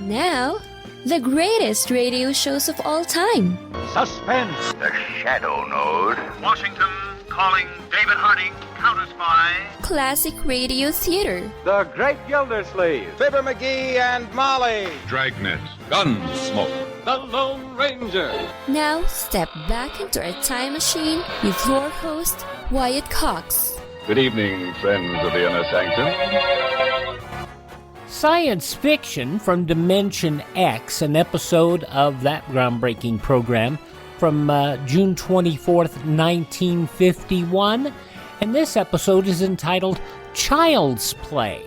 Now, the greatest radio shows of all time. Suspense. The Shadow Node. Washington calling David Harding, counter-spy. Classic radio theater. The Great Gildersleeve. Fibber McGee and Molly. Dragnet. Gunsmoke. The Lone Ranger. Now, step back into a time machine with your host, Wyatt Cox. Good evening, friends of the Inner Sanctum. Science Fiction from Dimension X, an episode of that groundbreaking program from June 24th, 1951. And this episode is entitled Child's Play.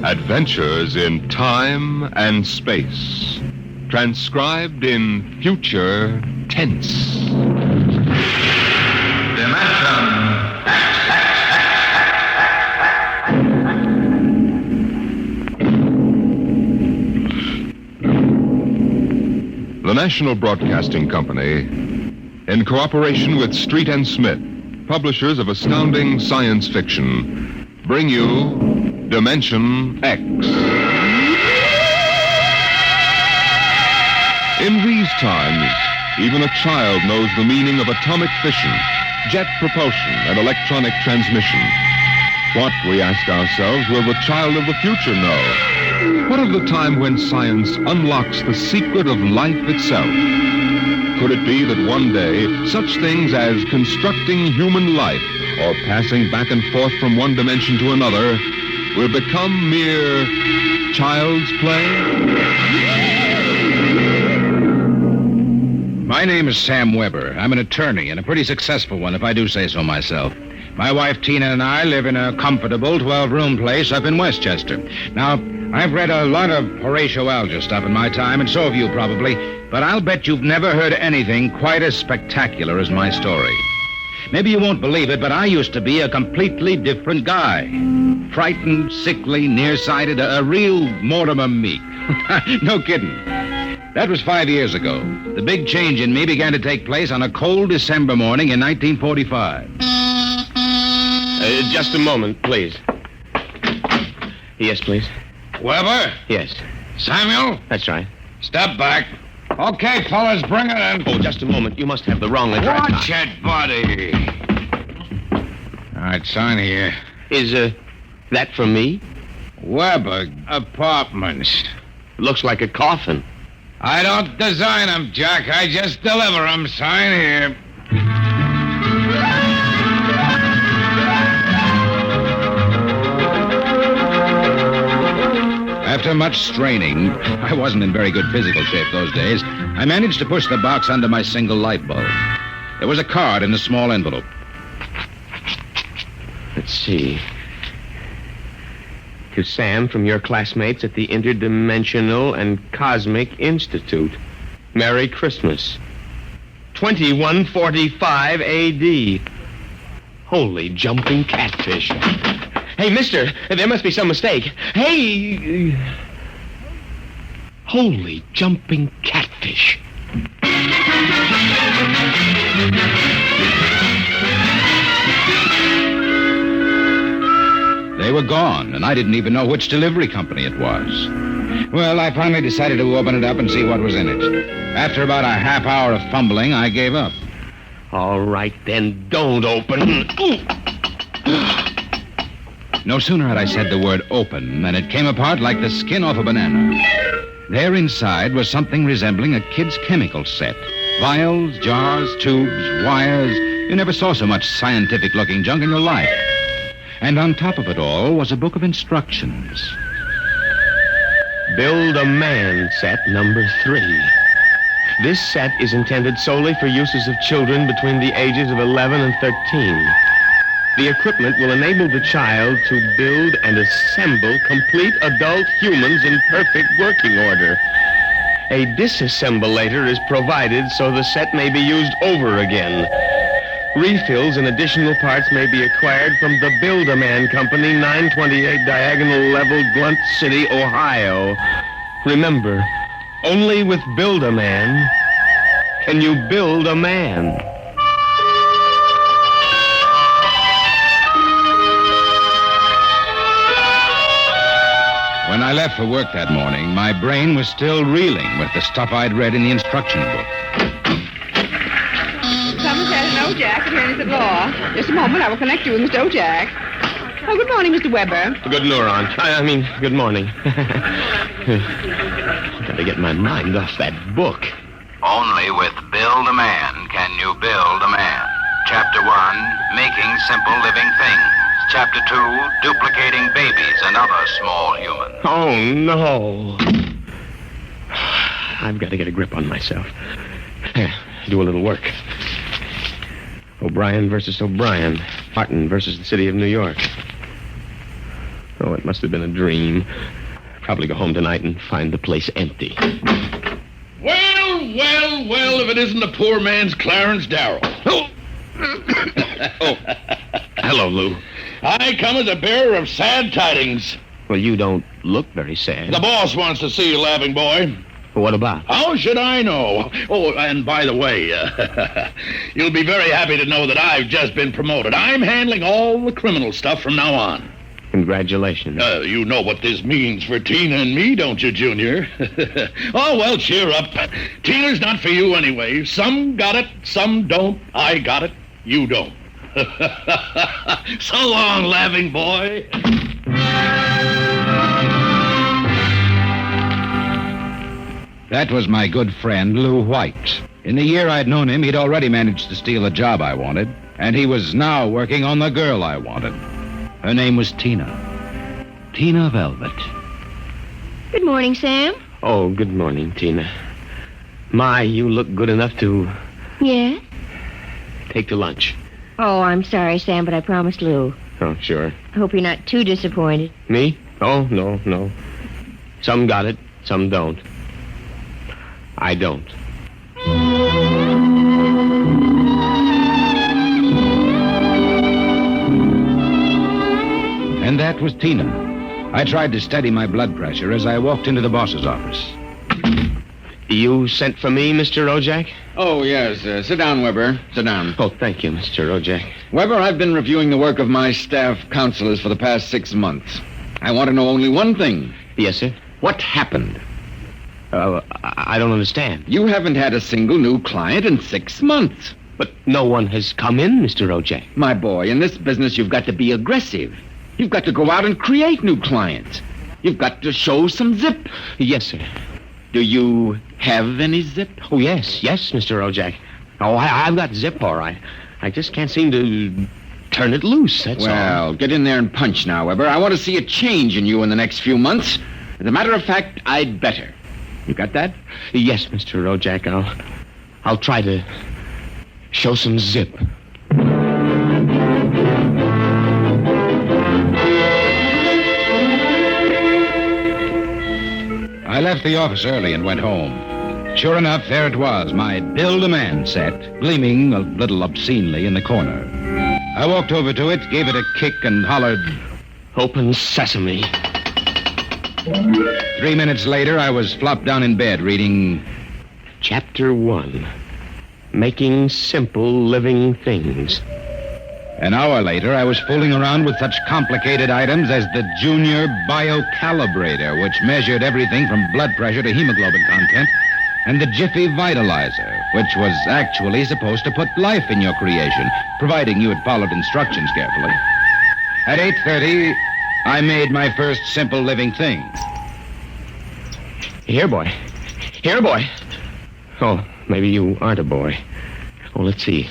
Adventures in Time and Space. Transcribed in future tense. Dimension. The National Broadcasting Company, in cooperation with Street and Smith, publishers of astounding science fiction, bring you Dimension X. In these times, even a child knows the meaning of atomic fission, jet propulsion, and electronic transmission. What, we ask ourselves, will the child of the future know? What of the time when science unlocks the secret of life itself? Could it be that one day, such things as constructing human life or passing back and forth from one dimension to another will become mere child's play? My name is Sam Weber. I'm an attorney, and a pretty successful one, if I do say so myself. My wife Tina and I live in a comfortable 12-room place up in Westchester. Now, I've read a lot of Horatio Alger stuff in my time, and so have you probably, but I'll bet you've never heard anything quite as spectacular as my story. Maybe you won't believe it, but I used to be a completely different guy. Frightened, sickly, nearsighted, a real Mortimer Meek. No kidding. That was 5 years ago. The big change in me began to take place on a cold December morning in 1945. Just a moment, please. Yes, please. Weber? Yes, Samuel? that's right. Step back. Okay, fellas, bring it in. Oh, just a moment. You must have the wrong address. Watch it, buddy. All right, sign here. Is, that for me? Weber Apartments. Looks like a coffin. I don't design them, Jack. I just deliver them. Sign here. After much straining, I wasn't in very good physical shape those days, I managed to push the box under my single light bulb. There was a card in a small envelope. Let's see. To Sam from your classmates at the Interdimensional and Cosmic Institute. Merry Christmas. 2145 A.D. Holy jumping catfish. Hey, mister, there must be some mistake. Hey! Holy jumping catfish. They were gone, and I didn't even know which delivery company it was. Well, I finally decided to open it up and see what was in it. After about a half hour of fumbling, I gave up. All right, then, don't open. No sooner had I said the word open than it came apart like the skin off a banana. There inside was something resembling a kid's chemical set. Vials, jars, tubes, wires. You never saw so much scientific-looking junk in your life. And on top of it all was a book of instructions. Build a Man set number 3. This set is intended solely for uses of children between the ages of 11 and 13. The equipment will enable the child to build and assemble complete adult humans in perfect working order. A disassemblator is provided so the set may be used over again. Refills and additional parts may be acquired from the Build-A-Man Company, 928 Diagonal Level, Blunt City, Ohio. Remember, only with Build-A-Man can you build a man. When I left for work that morning, my brain was still reeling with the stuff I'd read in the instruction book. Someone's had an Ojack, attorneys at law. Just a moment, I will connect you with Mr. Ojack. Oh, good morning, Mr. Weber. Good neuron. Good morning. Gotta get my mind off that book. Only with Build a Man can you build a man. Chapter 1, Making Simple Living Things. Chapter 2, Duplicating Babies and Other Small Humans. Oh, no. I've got to get a grip on myself. Do a little work. O'Brien versus O'Brien. Martin versus the city of New York. Oh, it must have been a dream. Probably go home tonight and find the place empty. Well, if it isn't the poor man's Clarence Darrow. Oh. Oh. Hello, Lou. I come as a bearer of sad tidings. Well, you don't look very sad. The boss wants to see you, laughing boy. What about? How should I know? Oh, and by the way, you'll be very happy to know that I've just been promoted. I'm handling all the criminal stuff from now on. Congratulations. You know what this means for Tina and me, don't you, Junior? Oh, well, cheer up. Tina's not for you anyway. Some got it, some don't. I got it, you don't. So long, laughing boy. That was my good friend, Lou White. In the year I'd known him, he'd already managed to steal a job I wanted, and he was now working on the girl I wanted. Her name was Tina. Tina Velvet. Good morning, Sam. Oh, good morning, Tina. My, you look good enough to Yeah? take to lunch. Oh, I'm sorry, Sam, but I promised Lou. Oh, sure. I hope you're not too disappointed. Me? Oh, no. Some got it, some don't. I don't. And that was Tina. I tried to steady my blood pressure as I walked into the boss's office. You sent for me, Mr. Ojak? Oh, yes. Sit down, Weber. Sit down. Oh, thank you, Mr. Ojak. Weber, I've been reviewing the work of my staff counselors for the past 6 months. I want to know only one thing. Yes, sir? What happened? I don't understand. You haven't had a single new client in 6 months. But no one has come in, Mr. Ojak. My boy, in this business, you've got to be aggressive. You've got to go out and create new clients. You've got to show some zip. Yes, sir. Do you have any zip? Oh, yes, Mr. Ojak. Oh, I've got zip, all right. I just can't seem to turn it loose, that's all. Well, get in there and punch now, Weber. I want to see a change in you in the next few months. As a matter of fact, I'd better. You got that? Yes, Mr. Ojak. I'll try to show some zip. I left the office early and went home. Sure enough, there it was, my Build-A-Man set, gleaming a little obscenely in the corner. I walked over to it, gave it a kick, and hollered, "Open sesame." 3 minutes later, I was flopped down in bed reading Chapter 1, Making Simple Living Things. An hour later, I was fooling around with such complicated items as the Junior Biocalibrator, which measured everything from blood pressure to hemoglobin content, and the Jiffy Vitalizer, which was actually supposed to put life in your creation, providing you had followed instructions carefully. At 8:30, I made my first simple living thing. Here, boy. Oh, maybe you aren't a boy. Oh, let's see.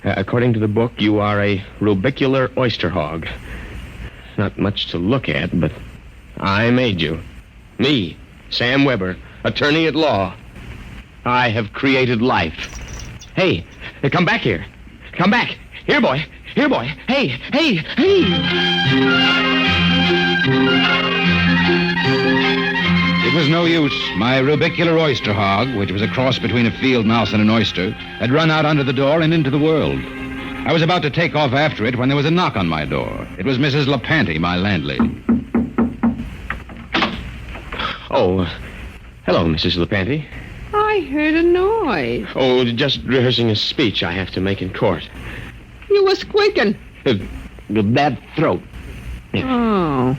According to the book, you are a rubicular oyster hog. Not much to look at, but I made you. Me, Sam Weber, attorney at law. I have created life. Hey, come back here. Come back. Here, boy. Hey. It was no use. My rubicular oyster hog, which was a cross between a field mouse and an oyster, had run out under the door and into the world. I was about to take off after it when there was a knock on my door. It was Mrs. LaPanty, my landlady. Oh, hello, Mrs. LaPanty. I heard a noise. Oh, just rehearsing a speech I have to make in court. You were squeaking. The bad throat. Oh.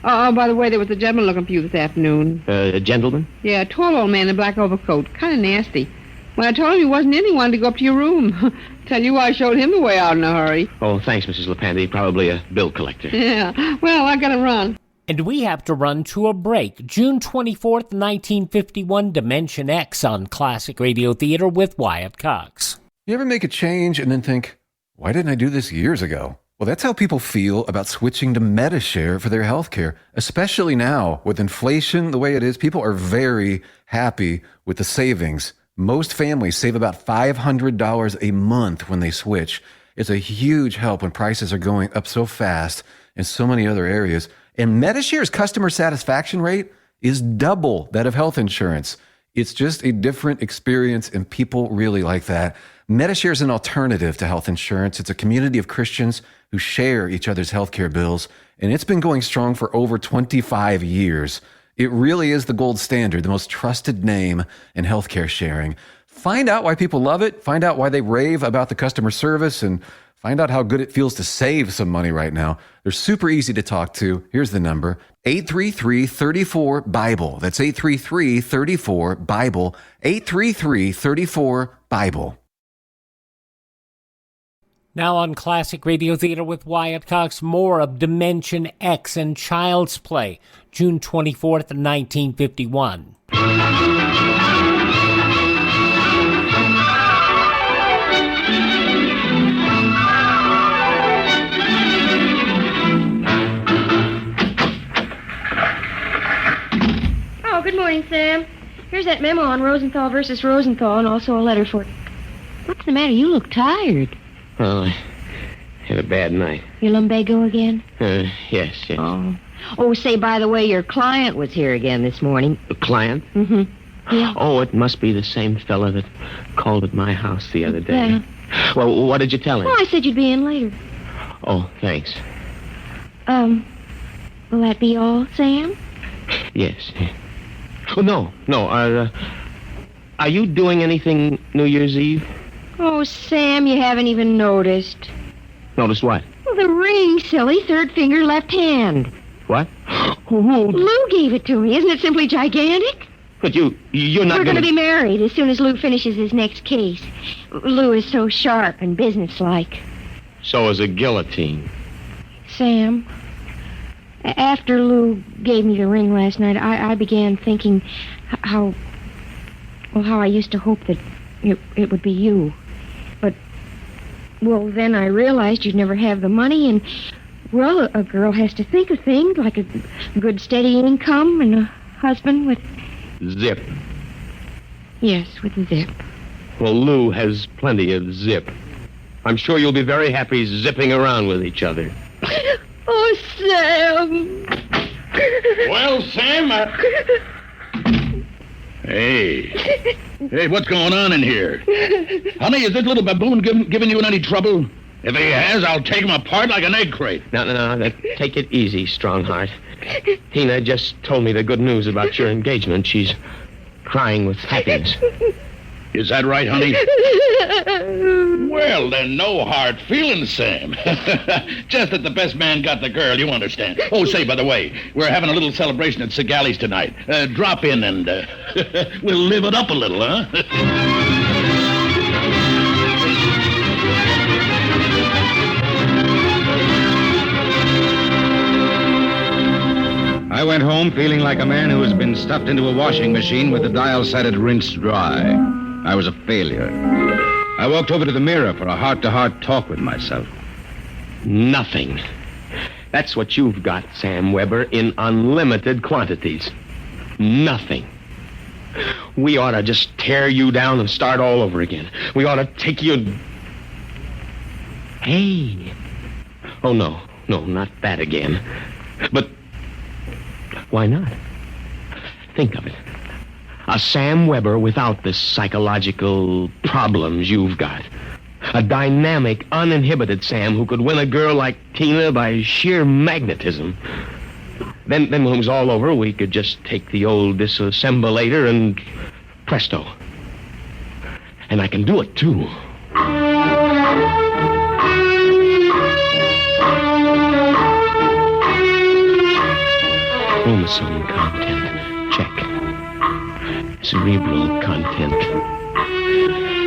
Oh, by the way, there was a gentleman looking for you this afternoon. A gentleman? Yeah, a tall old man in a black overcoat. Kind of nasty. When I told him he wasn't in, he wanted to go up to your room. Tell you, I showed him the way out in a hurry. Oh, thanks, Mrs. LePandy. Probably a bill collector. Yeah. Well, I gotta run. And we have to run to a break. June 24th, 1951, Dimension X on Classic Radio Theater with Wyatt Cox. You ever make a change and then think, why didn't I do this years ago? Well, that's how people feel about switching to Medishare for their health care, especially now with inflation the way it is. People are very happy with the savings. Most families save about $500 a month when they switch. It's a huge help when prices are going up so fast in so many other areas. And Medishare's customer satisfaction rate is double that of health insurance. It's just a different experience, and people really like that. Medishare is an alternative to health insurance. It's a community of Christians who share each other's healthcare bills, and it's been going strong for over 25 years. It really is the gold standard, the most trusted name in healthcare sharing. Find out why people love it, find out why they rave about the customer service, and find out how good it feels to save some money right now. They're super easy to talk to. Here's the number, 833-34-BIBLE. That's 833-34-BIBLE, 833-34-BIBLE. Now on Classic Radio Theater with Wyatt Cox, more of Dimension X and Child's Play, June 24th, 1951. Oh, good morning, Sam. Here's that memo on Rosenthal versus Rosenthal and also a letter for... What's the matter? You look tired. Well, I had a bad night. Your lumbago again? Yes. Oh, say, by the way, your client was here again this morning. The client? Mm-hmm. Yeah. Oh, it must be the same fella that called at my house the other day. Yeah. Well, what did you tell him? Oh, I said you'd be in later. Oh, thanks. Will that be all, Sam? Yes. Oh, no. Are you doing anything New Year's Eve? Oh, Sam, you haven't even noticed. Noticed what? Well, the ring, silly. Third finger, left hand. What? Lou gave it to me. Isn't it simply gigantic? But you're not We're going to be married as soon as Lou finishes his next case. Lou is so sharp and businesslike. So is a guillotine. Sam, after Lou gave me the ring last night, I began thinking how I used to hope that it would be you. But, well, then I realized you'd never have the money, and, well, a girl has to think of things like a good steady income and a husband with... Zip. Yes, with a zip. Well, Lou has plenty of zip. I'm sure you'll be very happy zipping around with each other. Oh, Sam! Well, Sam, Hey, what's going on in here? Honey, is this little baboon giving you any trouble? If he has, I'll take him apart like an egg crate. No. Take it easy, Strongheart. Tina just told me the good news about your engagement. She's crying with happiness. Is that right, honey? Well, then, no hard feelings, Sam. Just that the best man got the girl, you understand. Oh, say, by the way, we're having a little celebration at Sigali's tonight. Drop in and we'll live it up a little, huh? I went home feeling like a man who has been stuffed into a washing machine with the dial set at rinsed dry. I was a failure. I walked over to the mirror for a heart-to-heart talk with myself. Nothing. That's what you've got, Sam Weber, in unlimited quantities. Nothing. We ought to just tear you down and start all over again. We ought to take you... Hey. Oh, no, not that again. But why not? Think of it. A Sam Weber without the psychological problems you've got. A dynamic, uninhibited Sam who could win a girl like Tina by sheer magnetism. Then when it was all over, we could just take the old disassemblator and presto. And I can do it, too. Chromosome content. Check. Cerebral content.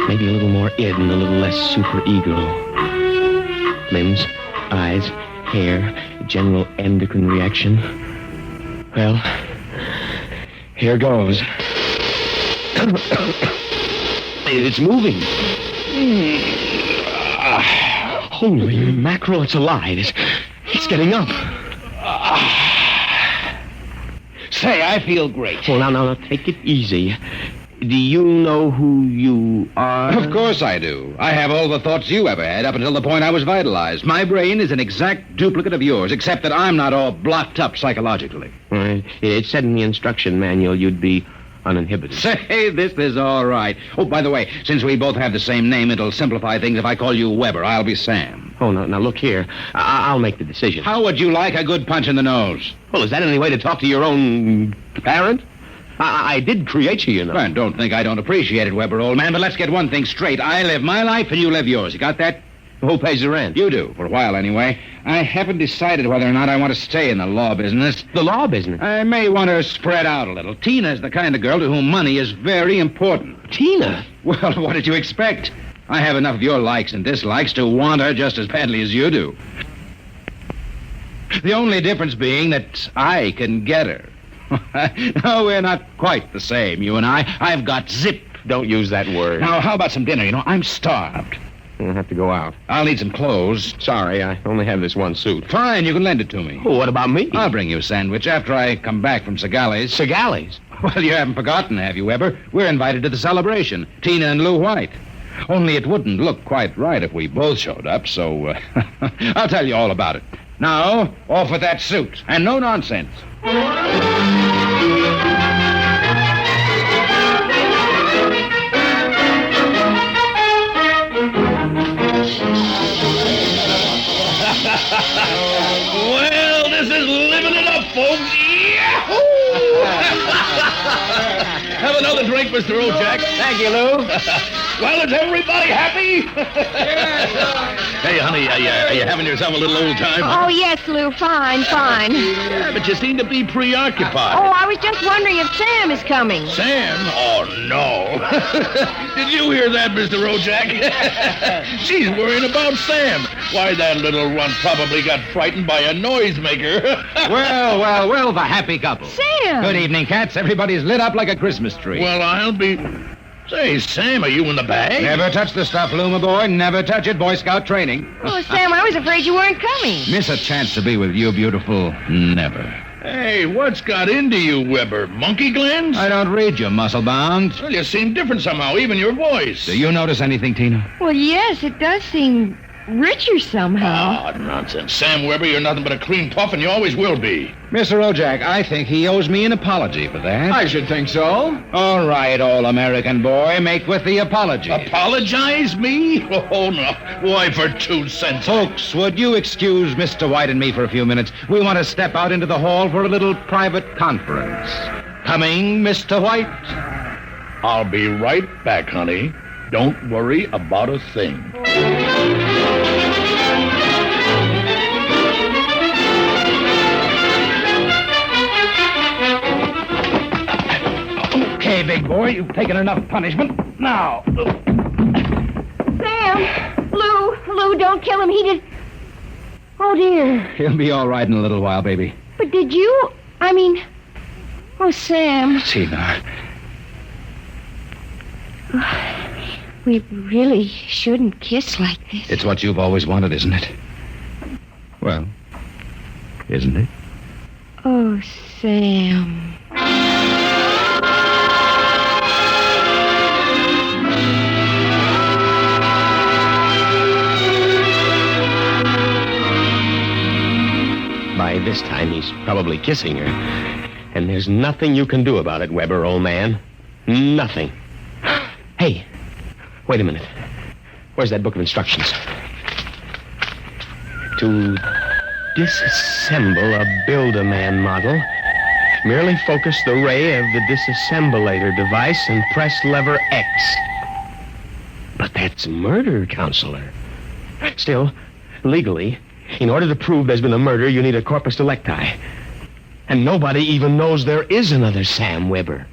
Maybe a little more id and a little less superego. Limbs, eyes, hair, general endocrine reaction. Well, here goes. It's moving. Holy mackerel, it's alive. It's getting up. Say, I feel great. Well, now, take it easy. Do you know who you are? Of course I do. I have all the thoughts you ever had up until the point I was vitalized. My brain is an exact duplicate of yours, except that I'm not all blocked up psychologically. It said in the instruction manual you'd be uninhibited. Say, this is all right. Oh, by the way, since we both have the same name, it'll simplify things if I call you Weber. I'll be Sam. Oh, now look here. I'll make the decision. How would you like a good punch in the nose? Well, is that any way to talk to your own parent? I did create you, you know. Well, don't think I don't appreciate it, Weber, old man, but let's get one thing straight. I live my life and you live yours. You got that? Who pays the rent? You do, for a while anyway. I haven't decided whether or not I want to stay in the law business. The law business? I may want to spread out a little. Tina's the kind of girl to whom money is very important. Tina? Well, what did you expect? I have enough of your likes and dislikes to want her just as badly as you do. The only difference being that I can get her. No, we're not quite the same, you and I. I've got zip. Don't use that word. Now, how about some dinner? You know, I'm starved. I'll have to go out. I'll need some clothes. Sorry, I only have this one suit. Fine, you can lend it to me. Well, what about me? I'll bring you a sandwich after I come back from Segali's. Segali's? Well, you haven't forgotten, have you, Weber? We're invited to the celebration. Tina and Lou White. Only it wouldn't look quite right if we both showed up, so I'll tell you all about it. Now, off with that suit. And no nonsense. Well, this is living it up, folks. Yahoo! Have another drink, Mr. O'Jack. Thank you, Lou. Well, is everybody happy? Hey, honey, are you having yourself a little old time? Oh, yes, Lou. Fine. Yeah, but you seem to be preoccupied. Oh, I was just wondering if Sam is coming. Sam? Oh, no. Did you hear that, Mr. O'Jack? She's worrying about Sam. Why, that little runt probably got frightened by a noisemaker. Well, the happy couple. Sam! Good evening, cats. Everybody's lit up like a Christmas tree. Well, I'll be... Say, Sam, are you in the bag? Never touch the stuff, Lou, my boy. Never touch it. Boy Scout training. Oh, Sam, I was afraid you weren't coming. Miss a chance to be with you, beautiful. Never. Hey, what's got into you, Weber? Monkey glands? I don't read you, muscle-bound. Well, you seem different somehow, even your voice. Do you notice anything, Tina? Well, yes, it does seem richer somehow. Oh, nonsense. Sam Weber, you're nothing but a cream puff, and you always will be. Mr. O'Jack, I think he owes me an apology for that. I should think so. All right, all-American boy, make with the apology. Apologize me? Oh, no. Why, for 2 cents? Folks, would you excuse Mr. White and me for a few minutes? We want to step out into the hall for a little private conference. Coming, Mr. White? I'll be right back, honey. Don't worry about a thing. Okay, big boy, you've taken enough punishment. Now. Sam! Lou, don't kill him. He did... Oh, dear. He'll be all right in a little while, baby. But did you... Oh, Sam. Tina. We really shouldn't kiss like this. It's what you've always wanted, isn't it? Well, isn't it? Oh, Sam. By this time, he's probably kissing her. And there's nothing you can do about it, Weber, old man. Nothing. Hey, wait a minute. Where's that book of instructions? To disassemble a Build-A-Man model, merely focus the ray of the disassemblator device and press lever X. But that's murder, counselor. Still, legally, in order to prove there's been a murder, you need a corpus delicti. And nobody even knows there is another Sam Weber.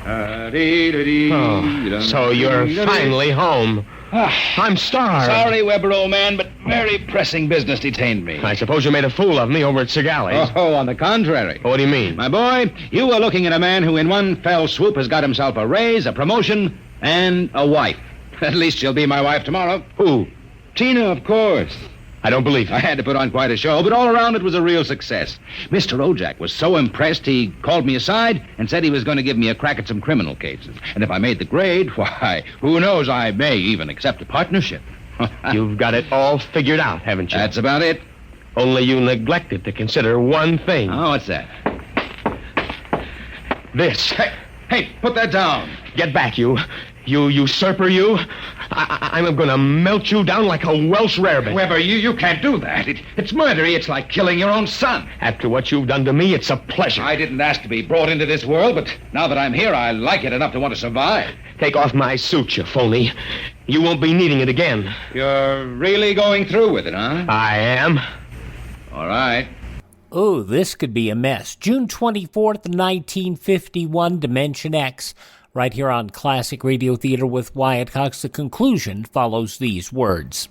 Oh, so you're finally home. I'm starved. Sorry, Weber, old man, but very pressing business detained me. I suppose you made a fool of me over at Segali's. Oh, on the contrary. What do you mean? My boy, you are looking at a man who in one fell swoop has got himself a raise, a promotion, and a wife. At least she'll be my wife tomorrow. Who? Tina, of course. I don't believe it. I had to put on quite a show, but all around it was a real success. Mr. Ojak was so impressed, he called me aside and said he was going to give me a crack at some criminal cases. And if I made the grade, why, who knows, I may even accept a partnership. You've got it all figured out, haven't you? That's about it. Only you neglected to consider one thing. Oh, what's that? This. Hey, put that down. Get back, you usurper, you. I'm going to melt you down like a Welsh rarebit. Weber, you can't do that. It's murder. It's like killing your own son. After what you've done to me, it's a pleasure. I didn't ask to be brought into this world, but now that I'm here, I like it enough to want to survive. Take off my suit, you phony. You won't be needing it again. You're really going through with it, huh? I am. All right. Oh, this could be a mess. June 24th, 1951, Dimension X. Right here on Classic Radio Theater with Wyatt Cox. The conclusion follows these words.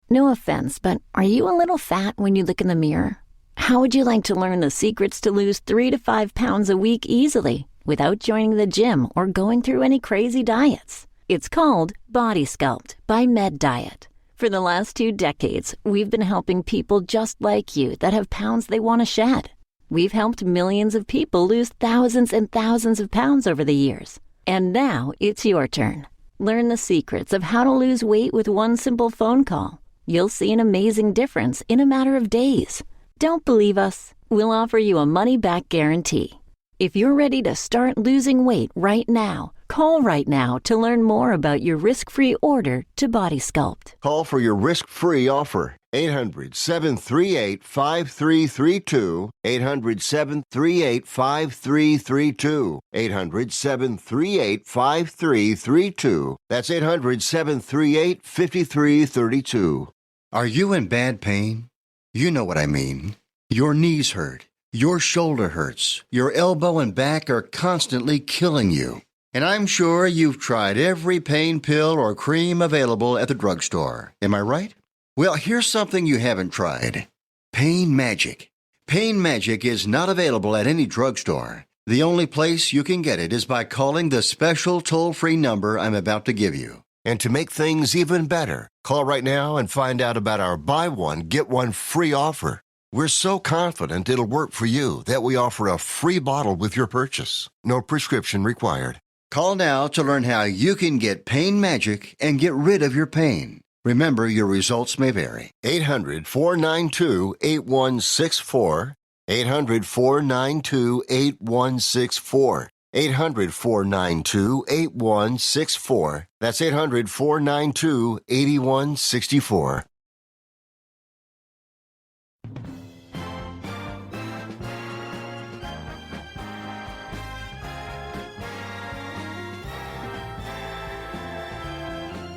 No offense, but are you a little fat when you look in the mirror? How would you like to learn the secrets to lose 3 to 5 pounds a week easily without joining the gym or going through any crazy diets? It's called Body Sculpt by Med Diet. For the last 2 decades, we've been helping people just like you that have pounds they want to shed. We've helped millions of people lose thousands and thousands of pounds over the years. And now it's your turn. Learn the secrets of how to lose weight with one simple phone call. You'll see an amazing difference in a matter of days. Don't believe us? We'll offer you a money-back guarantee. If you're ready to start losing weight right now, call right now to learn more about your risk-free order to Body Sculpt. Call for your risk-free offer. 800-738-5332. 800-738-5332. 800-738-5332. That's 800-738-5332. Are you in bad pain? You know what I mean. Your knees hurt. Your shoulder hurts. Your elbow and back are constantly killing you. And I'm sure you've tried every pain pill or cream available at the drugstore. Am I right? Well, here's something you haven't tried. Pain Magic. Pain Magic is not available at any drugstore. The only place you can get it is by calling the special toll-free number I'm about to give you. And to make things even better, call right now and find out about our buy one, get one free offer. We're so confident it'll work for you that we offer a free bottle with your purchase. No prescription required. Call now to learn how you can get Pain Magic and get rid of your pain. Remember, your results may vary. 800-492-8164. 800-492-8164. 800-492-8164. That's 800-492-8164.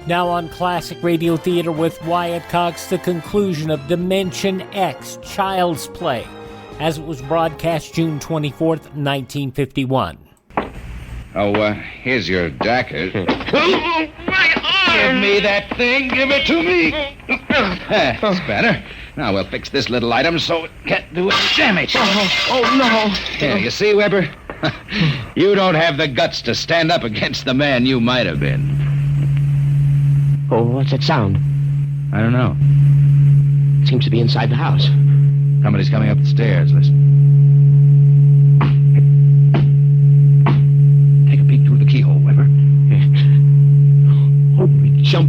Now on Classic Radio Theater with Wyatt Cox, the conclusion of Dimension X, Child's Play, as it was broadcast June 24th, 1951. Oh, here's your jacket. My arm! Give me that thing. Give it to me. That's better. Now we'll fix this little item so it can't do any damage. Oh, no. Here, you see, Weber? You don't have the guts to stand up against the man you might have been. Oh, what's that sound? I don't know. It seems to be inside the house. Somebody's coming up the stairs. Listen. Take a peek through the keyhole, Weber. Holy jump.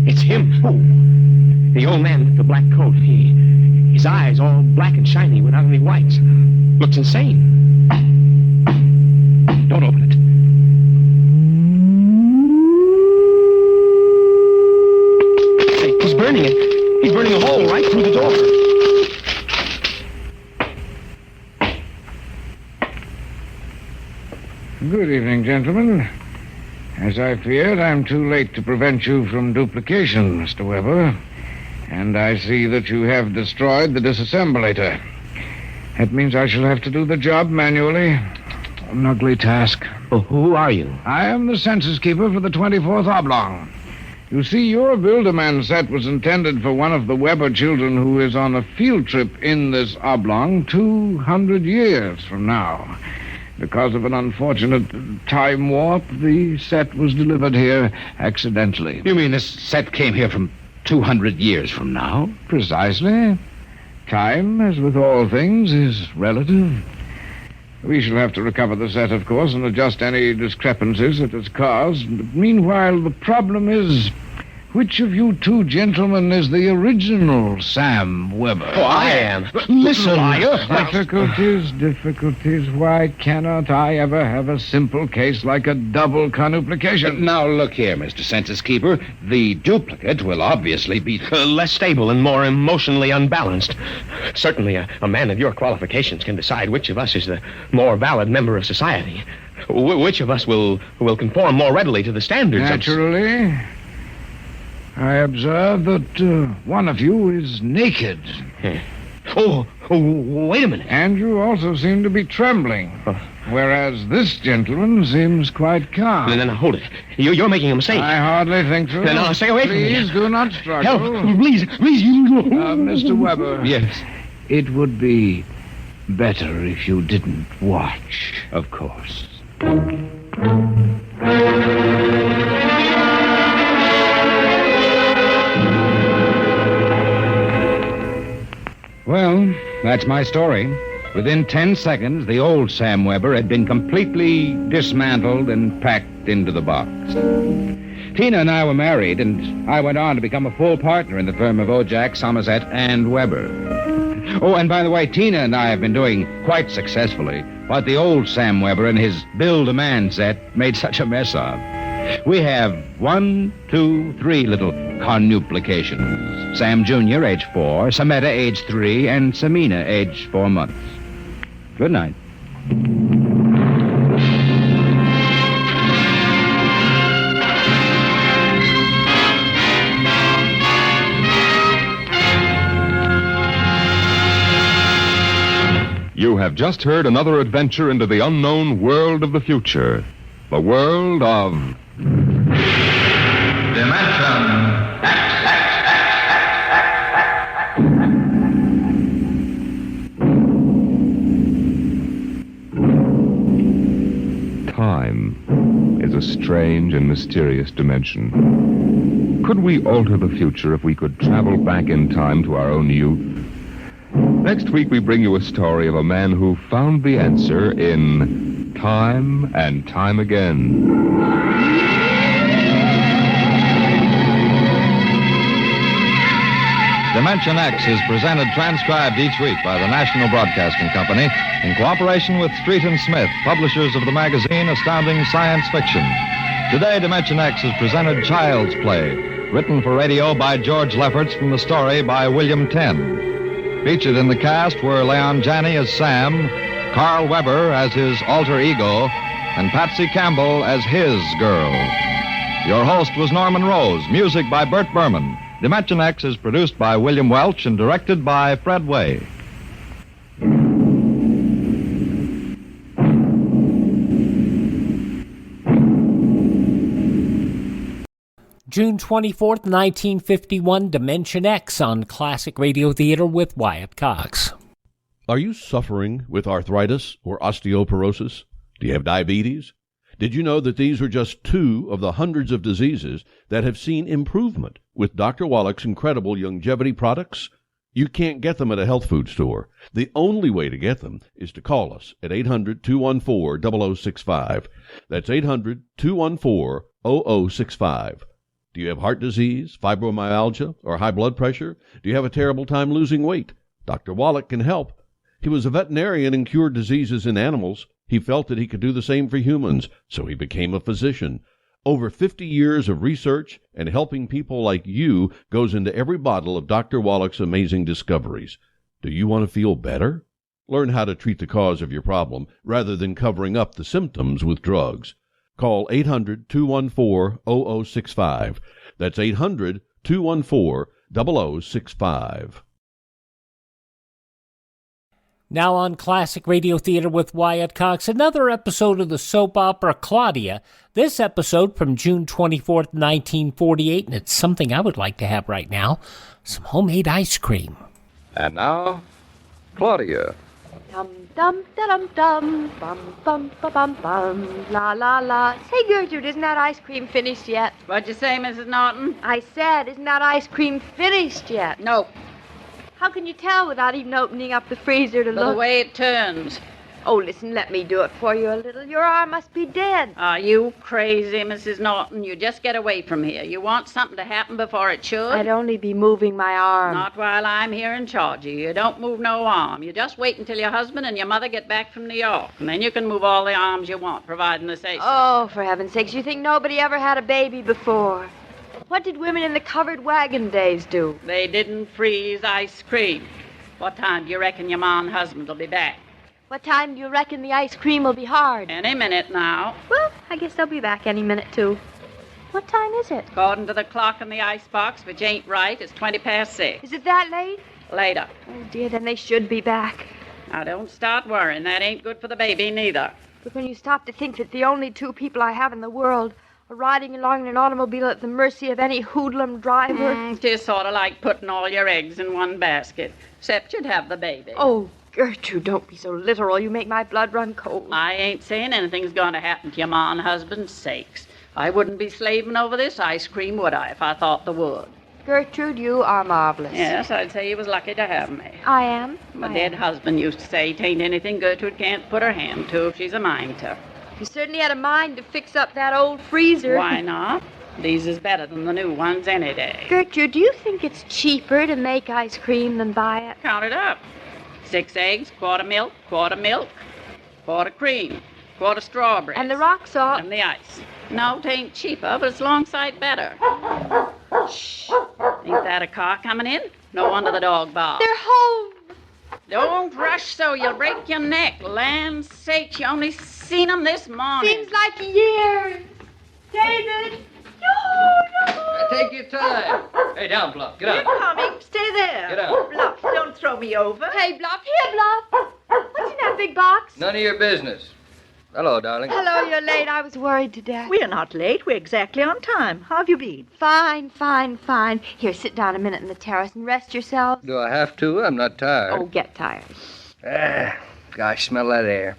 It's him. Oh. The old man with the black coat. His eyes all black and shiny without any whites. Looks insane. Don't open it. He's burning it. He's burning a hole right through the door. Good evening, gentlemen. As I feared, I'm too late to prevent you from duplication, Mr. Weber. And I see that you have destroyed the disassemblator. That means I shall have to do the job manually. An ugly task. Well, who are you? I am the census keeper for the 24th Oblong. You see, your Build-A-Man set was intended for one of the Weber children who is on a field trip in this oblong 200 years from now. Because of an unfortunate time warp, the set was delivered here accidentally. You mean this set came here from 200 years from now? Precisely. Time, as with all things, is relative. We shall have to recover the set, of course, and adjust any discrepancies it has caused. But meanwhile, the problem is, which of you two gentlemen is the original Sam Weber? Oh, I am. Listen, liar. Difficulties. Why cannot I ever have a simple case like a double conuplication? Now, look here, Mr. Census Keeper. The duplicate will obviously be less stable and more emotionally unbalanced. Certainly, a man of your qualifications can decide which of us is the more valid member of society. Which of us will conform more readily to the standards Naturally. I observe that one of you is naked. Oh, wait a minute. And you also seem to be trembling, whereas this gentleman seems quite calm. No, hold it. You're making a mistake. I hardly think so. No, stay away from me. Please do not struggle. Help, please, you... Mr. Weber. Yes. It would be better if you didn't watch. Of course. Well, that's my story. Within 10 seconds, the old Sam Weber had been completely dismantled and packed into the box. Tina and I were married, and I went on to become a full partner in the firm of Ojak, Somerset, and Weber. Oh, and by the way, Tina and I have been doing quite successfully what the old Sam Weber and his Build-A-Man set made such a mess of. We have 1, 2, 3 little conuplications. Sam Jr., age 4, Sameta, age 3, and Samina, age 4 months. Good night. You have just heard another adventure into the unknown world of the future. The world of... Dimension Time is a strange and mysterious dimension. Could we alter the future if we could travel back in time to our own youth? Next week, we bring you a story of a man who found the answer in Time and Time Again. Dimension X is presented transcribed each week by the National Broadcasting Company in cooperation with Street and Smith, publishers of the magazine Astounding Science Fiction. Today, Dimension X has presented Child's Play, written for radio by George Lefferts from the story by William Tenn. Featured in the cast were Leon Janney as Sam, Carl Weber as his alter ego, and Patsy Campbell as his girl. Your host was Norman Rose, music by Bert Berman. Dimension X is produced by William Welch and directed by Fred Way. June 24th, 1951, Dimension X on Classic Radio Theater with Wyatt Cox. Are you suffering with arthritis or osteoporosis? Do you have diabetes? Did you know that these are just 2 of the hundreds of diseases that have seen improvement with Dr. Wallach's incredible longevity products? You can't get them at a health food store. The only way to get them is to call us at 800-214-0065. That's 800-214-0065. Do you have heart disease, fibromyalgia, or high blood pressure? Do you have a terrible time losing weight? Dr. Wallach can help. He was a veterinarian and cured diseases in animals. He felt that he could do the same for humans, so he became a physician. Over 50 years of research and helping people like you goes into every bottle of Dr. Wallach's amazing discoveries. Do you want to feel better? Learn how to treat the cause of your problem rather than covering up the symptoms with drugs. Call 800-214-0065. That's 800-214-0065. 0065. Now on Classic Radio Theater with Wyatt Cox, another episode of the soap opera Claudia. This episode from June 24th, 1948, and it's something I would like to have right now, some homemade ice cream. And now, Claudia. Dum dum da dum dum bum bum ba bum bum la la la. Say, Gertrude, isn't that ice cream finished yet? What'd you say, Mrs. Norton? I said, isn't that ice cream finished yet? No. How can you tell without even opening up the freezer to By look? the way it turns. Oh, listen, let me do it for you a little. Your arm must be dead. Are you crazy, Mrs. Norton? You just get away from here. You want something to happen before it should? I'd only be moving my arm. Not while I'm here in charge of you. You don't move no arm. You just wait until your husband and your mother get back from New York, and then you can move all the arms you want, providing they say so. Oh, for heaven's sakes, you think nobody ever had a baby before? What did women in the covered wagon days do? They didn't freeze ice cream. What time do you reckon your ma and husband will be back? What time do you reckon the ice cream will be hard? Any minute now. Well, I guess they'll be back any minute, too. What time is it? According to the clock in the icebox, which ain't right, it's 6:20. Is it that late? Later. Oh, dear, then they should be back. Now, don't start worrying. That ain't good for the baby, neither. But when you stop to think that the only two people I have in the world are riding along in an automobile at the mercy of any hoodlum driver... Tis sort of like putting all your eggs in one basket. Except you'd have the baby. Oh, Gertrude, don't be so literal. You make my blood run cold. I ain't saying anything's going to happen to your ma and husband's sakes. I wouldn't be slaving over this ice cream, would I, if I thought there would? Gertrude, you are marvelous. Yes, I'd say you was lucky to have me. I am. My dead husband used to say, "'Tain't anything Gertrude can't put her hand to if she's a mind to." You certainly had a mind to fix up that old freezer. Why not? These is better than the new ones any day. Gertrude, do you think it's cheaper to make ice cream than buy it? Count it up. 6 eggs, quart of milk, quart of cream, quart of strawberries. And the rock salt. And the ice. No, 'tain't cheaper, but it's long sight better. Shh. Ain't that a car coming in? No wonder the dog barks. They're home. Don't rush so, you'll break your neck. Land's sakes, you only seen 'em this morning. Seems like years. David! No! Take your time. Hey, down, Bluff. Get out. You're coming. Stay there. Get out. Bluff, don't throw me over. Hey, Bluff. Here, Bluff. What's in that big box? None of your business. Hello, darling. Hello, you're late. I was worried to death. We're not late. We're exactly on time. How have you been? Fine, fine, fine. Here, sit down a minute in the terrace and rest yourselves. Do I have to? I'm not tired. Oh, get tired. Gosh, smell that air.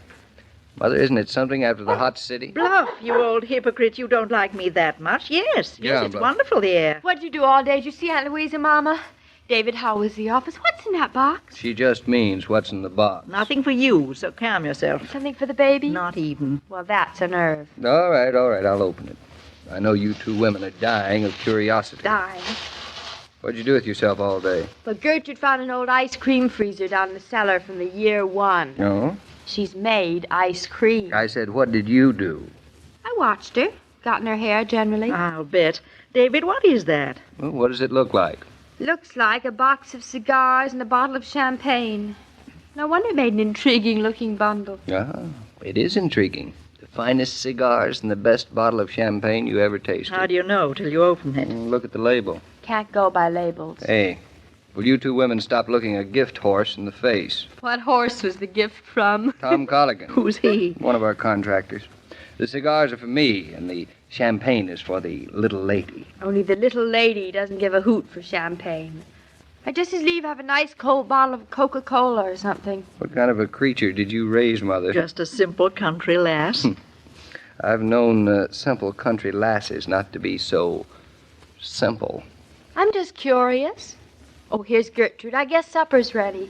Mother, isn't it something after the hot city? Bluff, you old hypocrite. You don't like me that much. Yes, Yeah, it's Bluff. wonderful, the air. What'd you do all day? Did you see Aunt Louisa, Mama? David, how was the office? What's in that box? She just means what's in the box. Nothing for you, so calm yourself. Something for the baby? Not even. Well, that's a nerve. All right, I'll open it. I know you two women are dying of curiosity. Dying. What'd you do with yourself all day? Well, Gertrude found an old ice cream freezer down in the cellar from the year 1. No? She's made ice cream. I said, what did you do? I watched her. Got in her hair, generally. I'll bet. David, what is that? Well, what does it look like? Looks like a box of cigars and a bottle of champagne. No wonder it made an intriguing-looking bundle. Ah, it is intriguing. The finest cigars and the best bottle of champagne you ever tasted. How do you know till you open it? Look at the label. Can't go by labels. Hey, will you two women stop looking a gift horse in the face? What horse was the gift from? Tom Colligan. Who's he? One of our contractors. The cigars are for me, and the champagne is for the little lady. Only the little lady doesn't give a hoot for champagne. I'd just as leave have a nice cold bottle of Coca-Cola or something. What kind of a creature did you raise, Mother? Just a simple country lass. I've known simple country lasses not to be so simple. I'm just curious. Oh, here's Gertrude. I guess supper's ready.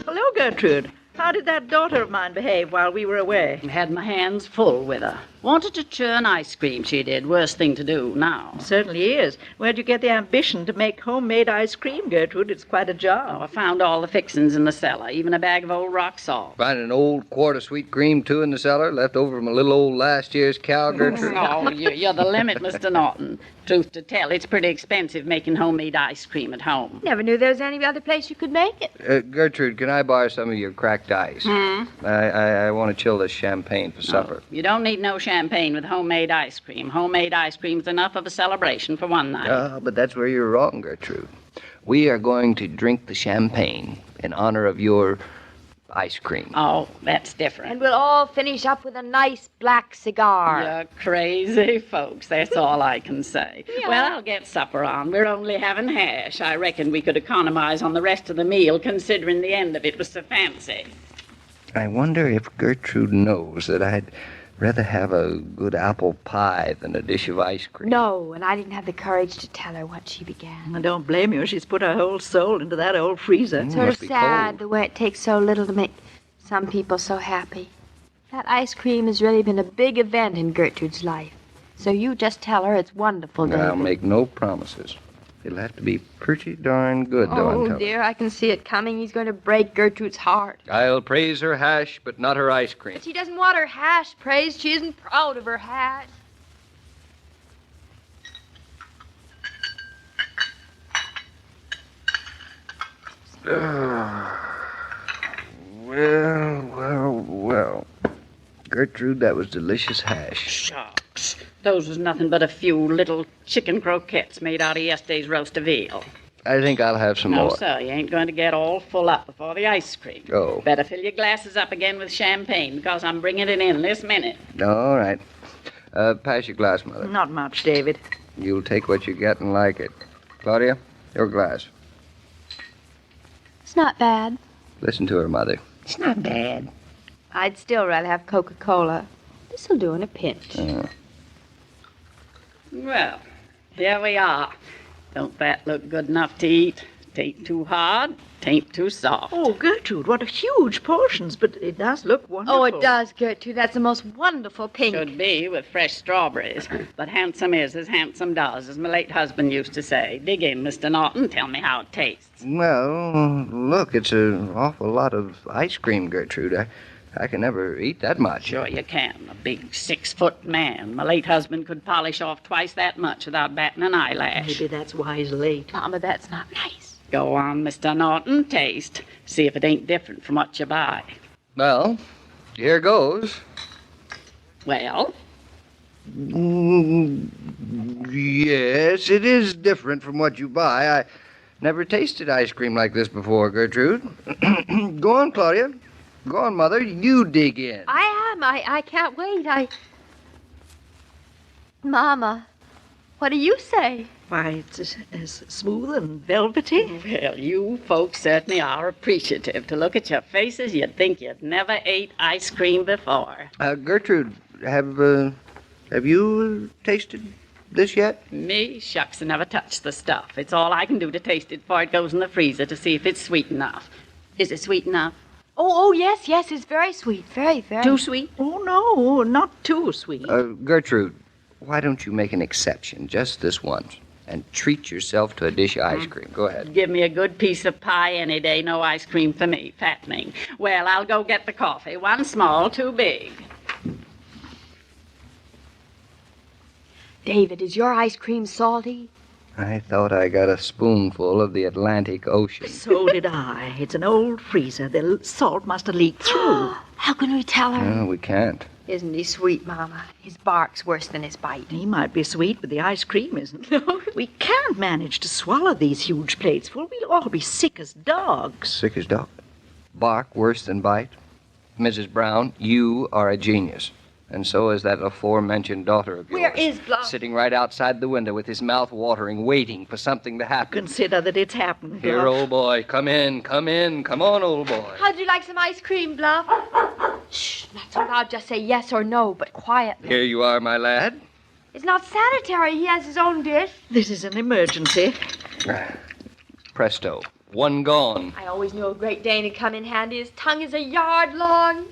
Hello, Gertrude. How did that daughter of mine behave while we were away? Had my hands full with her. Wanted to churn ice cream, she did. Worst thing to do now. Certainly is. Where'd you get the ambition to make homemade ice cream, Gertrude? It's quite a job. Oh, I found all the fixings in the cellar, even a bag of old rock salt. Find an old quart of sweet cream, too, in the cellar, left over from a little old last year's cow, Gertrude. Oh, you're the limit, Mr. Norton. Truth to tell, it's pretty expensive making homemade ice cream at home. Never knew there was any other place you could make it. Gertrude, can I borrow some of your cracked ice? I want to chill this champagne for supper. You don't need no champagne with homemade ice cream. Homemade ice cream's enough of a celebration for one night. But that's where you're wrong, Gertrude. We are going to drink the champagne in honor of your ice cream. Oh, that's different. And we'll all finish up with a nice black cigar. You're crazy folks, that's all I can say. Yeah. Well, I'll get supper on. We're only having hash. I reckon we could economize on the rest of the meal, considering the end of it was so fancy. I wonder if Gertrude knows that I'd rather have a good apple pie than a dish of ice cream. No, and I didn't have the courage to tell her once she began. I don't blame you. She's put her whole soul into that old freezer. Sort of sad the way it takes so little to make some people so happy. That ice cream has really been a big event in Gertrude's life. So you just tell her it's wonderful, David. I'll make no promises. It'll have to be pretty darn good, though, I'm Oh, telling you. dear, I can see it coming. He's going to break Gertrude's heart. I'll praise her hash, but not her ice cream. But she doesn't want her hash praised. She isn't proud of her hash. Well. Gertrude, that was delicious hash. Shucks. Those was nothing but a few little chicken croquettes made out of yesterday's roast of veal. I think I'll have some No, more. sir, you ain't going to get all full up before the ice cream. Oh. Better fill your glasses up again with champagne, because I'm bringing it in this minute. All right. Pass your glass, Mother. Not much, David. You'll take what you get and like it. Claudia, your glass. It's not bad. Listen to her, Mother. It's not bad. I'd still rather have Coca-Cola. This'll do in a pinch. Well, here we are. Don't that look good enough to eat? Tain't too hard, tain't too soft. Oh, Gertrude, what huge portions, but it does look wonderful. Oh, it does, Gertrude. That's the most wonderful pink. Should be with fresh strawberries. But handsome is as handsome does, as my late husband used to say. Dig in, Mr. Norton. Tell me how it tastes. Well, look, it's an awful lot of ice cream, Gertrude. I can never eat that much. Sure you can. A big 6-foot man. My late husband could polish off twice that much without batting an eyelash. Maybe that's why he's late. Mama, that's not nice. Go on, Mr. Norton. Taste. See if it ain't different from what you buy. Well, here goes. Well? Yes, it is different from what you buy. I never tasted ice cream like this before, Gertrude. Go on, Claudia. Go on, Mother. You dig in. I am. I can't wait. Mama, what do you say? Why, it's as smooth and velvety. Well, you folks certainly are appreciative. To look at your faces, you'd think you'd never ate ice cream before. Gertrude, have you tasted this yet? Me? Shucks, I never touched the stuff. It's all I can do to taste it before it goes in the freezer to see if it's sweet enough. Is it sweet enough? Oh, yes, it's very sweet. Very, very. Too sweet? Oh, no, not too sweet. Gertrude, why don't you make an exception just this once and treat yourself to a dish of ice cream? Go ahead. Give me a good piece of pie any day. No ice cream for me. Fattening. Well, I'll go get the coffee. One small, two big. David, is your ice cream salty? I thought I got a spoonful of the Atlantic Ocean. So did I. It's an old freezer. The salt must have leaked through. How can we tell her? No, we can't. Isn't he sweet, Mama? His bark's worse than his bite. He might be sweet, but the ice cream isn't. We can't manage to swallow these huge plates full. We'll all be sick as dogs. Sick as dog. Bark worse than bite. Mrs. Brown, you are a genius. And so is that aforementioned daughter of yours. Where is Bluff? Sitting right outside the window with his mouth watering, waiting for something to happen. Consider that it's happened, Here, Bluff. old boy, come in. Come on, old boy. How'd you like some ice cream, Bluff? Shh, not so loud. Just say yes or no, but quietly. Here you are, my lad. It's not sanitary. He has his own dish. This is an emergency. Presto. One gone. I always knew a Great Dane would come in handy. His tongue is a yard long.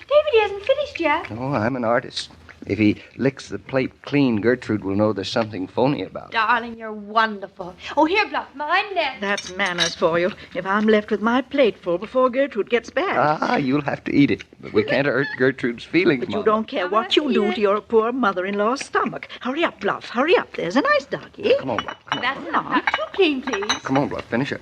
David, he hasn't finished yet. Oh, I'm an artist. If he licks the plate clean, Gertrude will know there's something phony about it. Darling, you're wonderful. Oh, here, Bluff, mine then. That's manners for you. If I'm left with my plate full before Gertrude gets back. You'll have to eat it. But we can't hurt Gertrude's feelings, But you Mama. don't care what you do to your poor mother-in-law's stomach. Hurry up, Bluff. Hurry up. There's a nice doggy. Come on, Bluff. That's not too clean, please. Come on, Bluff. Finish it.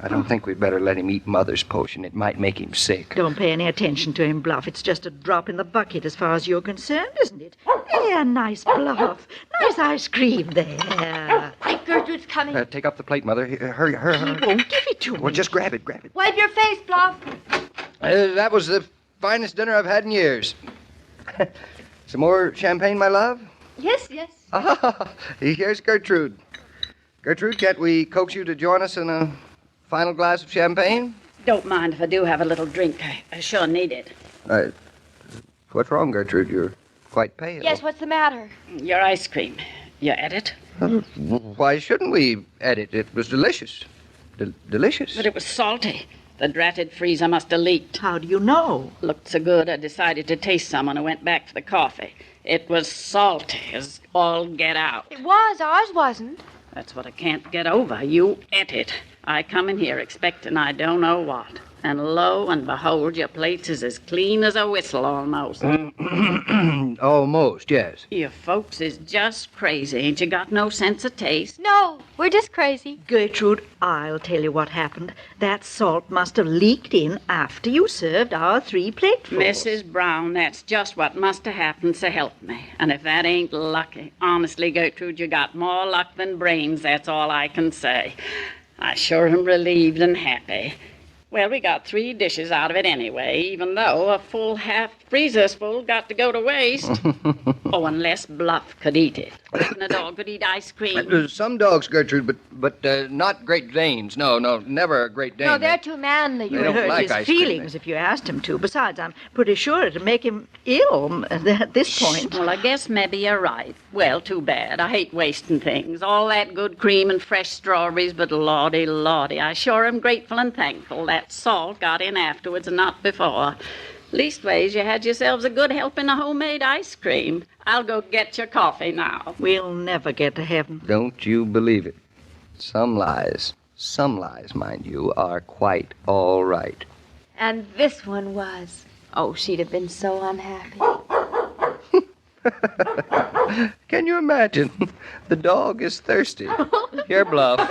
I don't think we'd better let him eat Mother's potion. It might make him sick. Don't pay any attention to him, Bluff. It's just a drop in the bucket as far as you're concerned, isn't it? There, nice Bluff. Nice ice cream there. Gertrude's coming. Take up the plate, Mother. Here, hurry, hurry, hurry. He won't give it to me. Well, just grab it. Wipe your face, Bluff. That was the finest dinner I've had in years. Some more champagne, my love? Yes, yes. Ah, here's Gertrude. Gertrude, can't we coax you to join us in a final glass of champagne? Don't mind if I do have a little drink. I sure need it. What's wrong, Gertrude? You're quite pale. Yes, what's the matter? Your ice cream. You ate it? Why shouldn't we eat it? It was delicious. Delicious. But it was salty. The dratted freezer must have leaked. How do you know? Looked so good, I decided to taste some when I went back for the coffee. It was salty as all get out. It was. Ours wasn't. That's what I can't get over. You ate it. I come in here expecting I don't know what. And lo and behold, your plates is as clean as a whistle almost. Almost, yes. You folks is just crazy. Ain't you got no sense of taste? No, we're just crazy. Gertrude, I'll tell you what happened. That salt must have leaked in after you served our 3 platefuls. Mrs. Brown, that's just what must have happened, so help me. And if that ain't lucky, honestly, Gertrude, you got more luck than brains, that's all I can say. I sure am relieved and happy. Well, we got 3 dishes out of it anyway, even though a full half freezer's full got to go to waste. Oh, unless Bluff could eat it. And a dog could eat ice cream. Some dogs, Gertrude, but not Great Danes. No, never a Great Dane. No, they're too manly. You would hurt like his ice cream. feelings if you asked him to. Besides, I'm pretty sure it'd make him ill at this point. Well, I guess maybe you're right. Well, too bad. I hate wasting things. All that good cream and fresh strawberries, but lordy, I sure am grateful and thankful that salt got in afterwards and not before. Leastways, you had yourselves a good helping of homemade ice cream. I'll go get your coffee now. We'll never get to heaven. Don't you believe it. Some lies, mind you, are quite all right. And this one was. Oh, she'd have been so unhappy. Can you imagine? The dog is thirsty. Here, Bluff.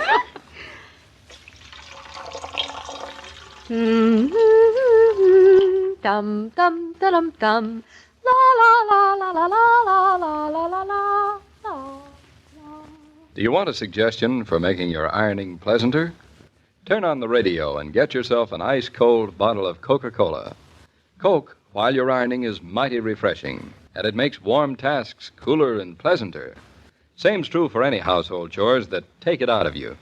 Dum dum dum dum. La la la la la la la la la la la. Do you want a suggestion for making your ironing pleasanter? Turn on the radio and get yourself an ice-cold bottle of Coca-Cola. Coke, while you're ironing, is mighty refreshing, and it makes warm tasks cooler and pleasanter. Same's true for any household chores that take it out of you.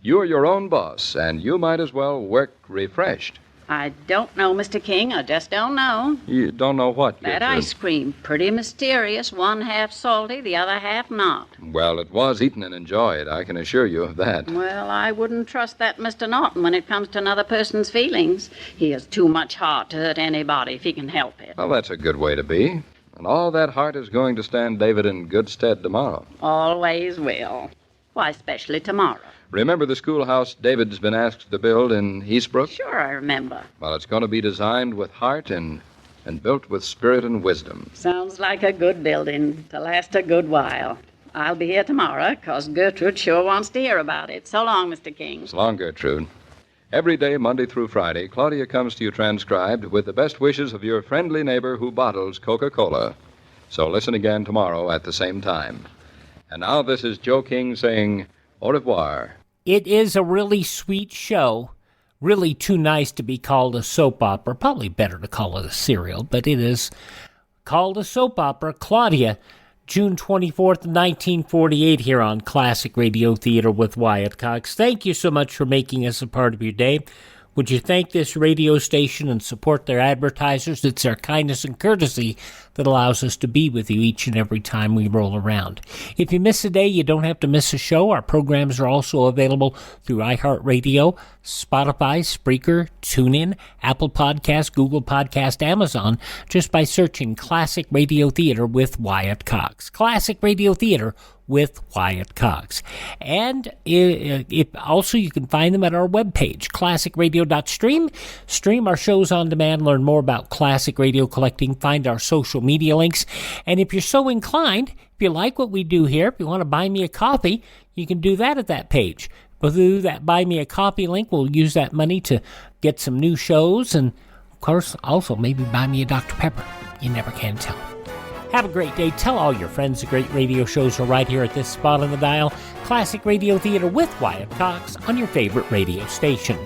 You're your own boss, and you might as well work refreshed. I don't know, Mr. King. I just don't know. You don't know what, That Gertrude? ice cream, pretty mysterious. One half salty, the other half not. Well, it was eaten and enjoyed, I can assure you of that. Well, I wouldn't trust that Mr. Norton when it comes to another person's feelings. He has too much heart to hurt anybody if he can help it. Well, that's a good way to be. And all that heart is going to stand David in good stead tomorrow. Always will. Why, especially tomorrow. Remember the schoolhouse David's been asked to build in Eastbrook? Sure, I remember. Well, it's going to be designed with heart and built with spirit and wisdom. Sounds like a good building to last a good while. I'll be here tomorrow, 'cause Gertrude sure wants to hear about it. So long, Mr. King. So long, Gertrude. Every day, Monday through Friday, Claudia comes to you transcribed with the best wishes of your friendly neighbor who bottles Coca-Cola. So listen again tomorrow at the same time. And now this is Joe King saying au revoir. It is a really sweet show. Really too nice to be called a soap opera. Probably better to call it a serial, but it is called a soap opera. Claudia, June 24th, 1948, here on Classic Radio Theater with Wyatt Cox. Thank you so much for making us a part of your day. Would you thank this radio station and support their advertisers? It's their kindness and courtesy that allows us to be with you each and every time we roll around. If you miss a day, you don't have to miss a show. Our programs are also available through iHeartRadio, Spotify, Spreaker, TuneIn, Apple Podcast, Google Podcast, Amazon, just by searching Classic Radio Theater with Wyatt Cox. Classic Radio Theater with Wyatt Cox. And also you can find them at our webpage, classicradio.stream. Stream our shows on demand, learn more about classic radio collecting, find our social media links. And if you're so inclined, if you like what we do here, if you want to buy me a coffee, you can do that at that page. But through that Buy Me a Coffee link, we'll use that money to get some new shows and, of course, also maybe buy me a Dr. Pepper. You never can tell. Have a great day. Tell all your friends the great radio shows are right here at this spot on the dial. Classic Radio Theater with Wyatt Cox on your favorite radio station.